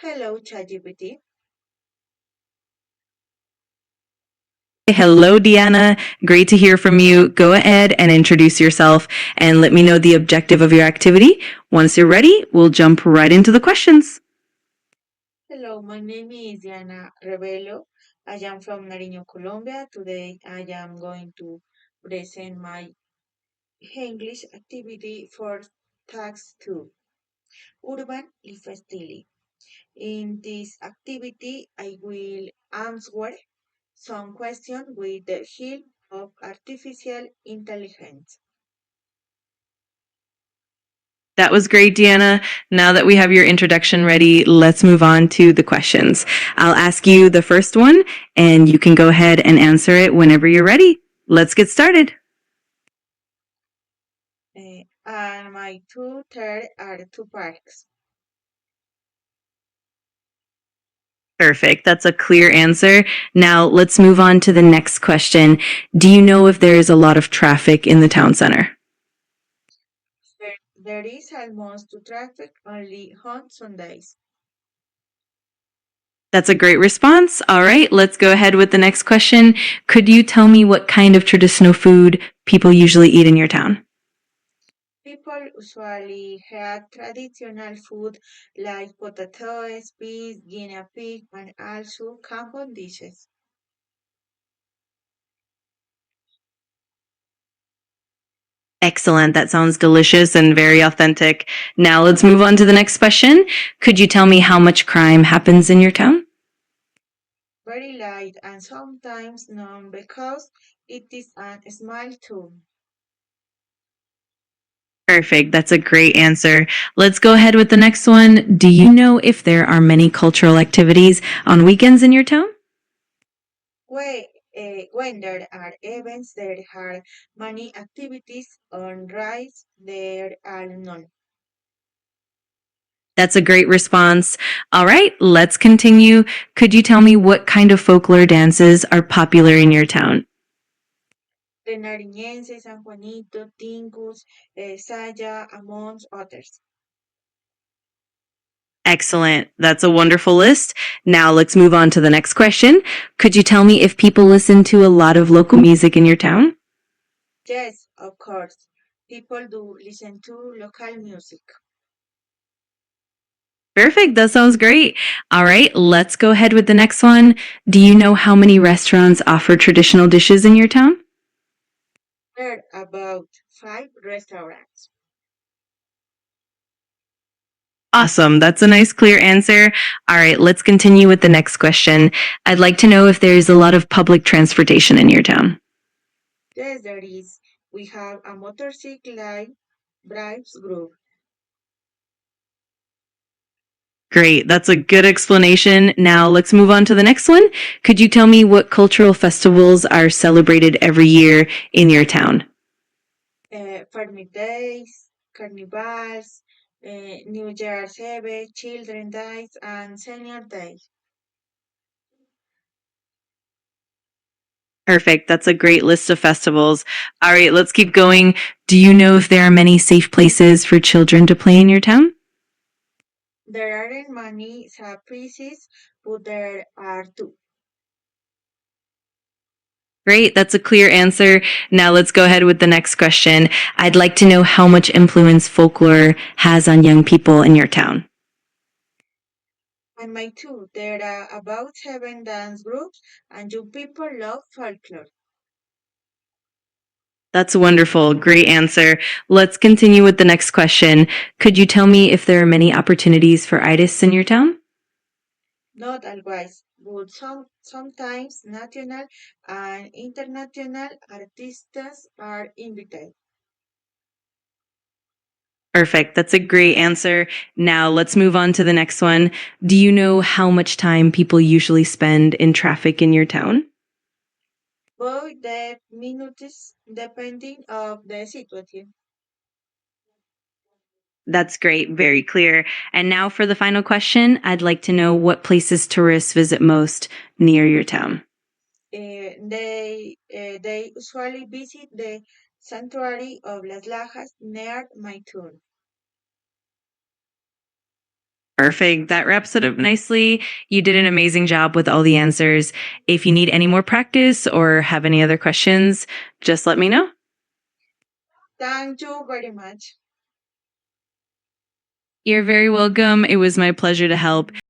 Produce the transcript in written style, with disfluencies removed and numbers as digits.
Hello, ChatGPT. Hello, Deanna. Great to hear from you. Go ahead and introduce yourself and let me know the objective of your activity. Once you're ready, we'll jump right into the questions. Hello, my name is Diana Revelo. I am from Nariño, Colombia. Today I am going to present my English activity for Task 2, Urban Lifestyle. In this activity, I will answer some questions with the help of artificial intelligence. That was great, Deanna. Now that we have your introduction ready, let's move on to the questions. I'll ask you the first one, and you can go ahead and answer it whenever you're ready. Let's get started. And my two third are two parks. Perfect. That's a clear answer. Now let's move on to the next question. Do you know if there is a lot of traffic in the town center? There is almost no traffic only on Sundays. That's a great response. All right, let's go ahead with the next question. Could you tell me what kind of traditional food people usually eat in your town? People usually have traditional food like potatoes, peas, guinea pig, and also common dishes. Excellent. That sounds delicious and very authentic. Now let's move on to the next question. Could you tell me how much crime happens in your town? Very light and sometimes known because it is a small town. Perfect. That's a great answer. Let's go ahead with the next one. Do you know if there are many cultural activities on weekends in your town? When there are events, there are many activities on rides, there are none. That's a great response. All right, let's continue. Could you tell me what kind of folklore dances are popular in your town? The Nariñense, San Juanito, Tingus, Saya, amongst others. Excellent. That's a wonderful list. Now let's move on to the next question. Could you tell me if people listen to a lot of local music in your town? Yes, of course. People do listen to local music. Perfect. That sounds great. All right, let's go ahead with the next one. Do you know how many restaurants offer traditional dishes in your town? There are about 5 restaurants. Awesome. That's a nice, clear answer. All right, let's continue with the next question. I'd like to know if there's a lot of public transportation in your town. Yes, there is. We have a motorcycle drives group. Great. That's a good explanation. Now let's move on to the next one. Could you tell me what cultural festivals are celebrated every year in your town? Farming days, carnivals, New Year's Eve, Children's Days, and Senior Days. Perfect. That's a great list of festivals. All right, let's keep going. Do you know if there are many safe places for children to play in your town? There aren't many surprises, but there are two. Great. That's a clear answer. Now let's go ahead with the next question. I'd like to know how much influence folklore has on young people in your town. And my two, there are about 7 dance groups, and you people love folklore. That's wonderful. Great answer. Let's continue with the next question. Could you tell me if there are many opportunities for artists in your town? Not always, but sometimes national and international artists are invited. Perfect. That's a great answer. Now let's move on to the next one. Do you know how much time people usually spend in traffic in your town? Both the minutes depending of the situation. That's great. Very clear. And now for the final question, I'd like to know what places tourists visit most near your town. They usually visit the sanctuary of Las Lajas near my town. Perfect. That wraps it up nicely. You did an amazing job with all the answers. If you need any more practice or have any other questions, just let me know. Thank you very much. You're very welcome. It was my pleasure to help.